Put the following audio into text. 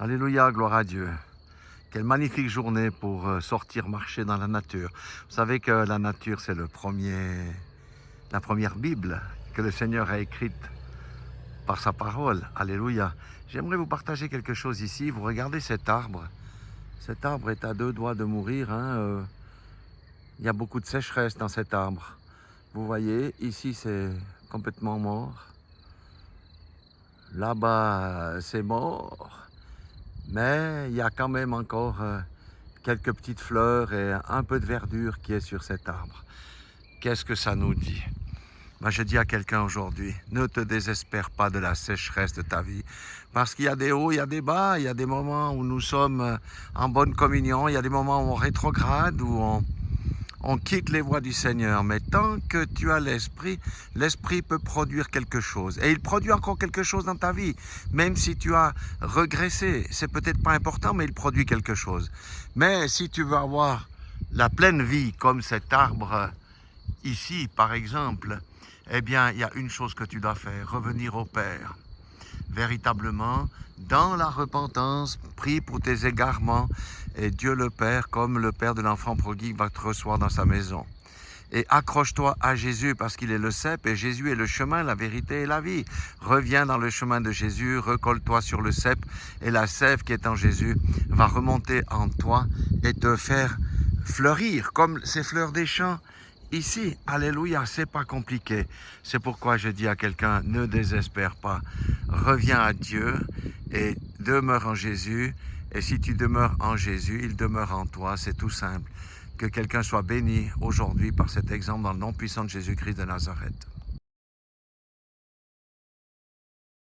Alléluia, gloire à Dieu. Quelle magnifique journée pour sortir marcher dans la nature. Vous savez que la nature, c'est la première Bible que le Seigneur a écrite par sa parole. Alléluia. J'aimerais vous partager quelque chose ici. Vous regardez cet arbre. Cet arbre est à deux doigts de mourir. Il y a beaucoup de sécheresse dans cet arbre. Vous voyez, ici, c'est complètement mort. Là-bas, c'est mort. Mais il y a quand même encore quelques petites fleurs et un peu de verdure qui est sur cet arbre. Qu'est-ce que ça nous dit? Je dis à quelqu'un aujourd'hui, ne te désespère pas de la sécheresse de ta vie. Parce qu'il y a des hauts, il y a des bas, il y a des moments où nous sommes en bonne communion, il y a des moments où on rétrograde, où on quitte les voies du Seigneur. Mais tant que tu as l'Esprit, l'Esprit peut produire quelque chose. Et il produit encore quelque chose dans ta vie. Même si tu as régressé, c'est peut-être pas important, mais il produit quelque chose. Mais si tu veux avoir la pleine vie, comme cet arbre ici, par exemple, eh bien, il y a une chose que tu dois faire, revenir au Père. Véritablement, dans la repentance, prie pour tes égarements, et Dieu le Père, comme le Père de l'enfant prodigue, va te recevoir dans sa maison. Et accroche-toi à Jésus parce qu'il est le cep et Jésus est le chemin, la vérité et la vie. Reviens dans le chemin de Jésus, recolle-toi sur le cep et la sève qui est en Jésus va remonter en toi et te faire fleurir comme ces fleurs des champs. Ici, alléluia, c'est pas compliqué. C'est pourquoi je dis à quelqu'un, ne désespère pas. Reviens à Dieu et demeure en Jésus. Et si tu demeures en Jésus, il demeure en toi. C'est tout simple. Que quelqu'un soit béni aujourd'hui par cet exemple dans le nom puissant de Jésus-Christ de Nazareth.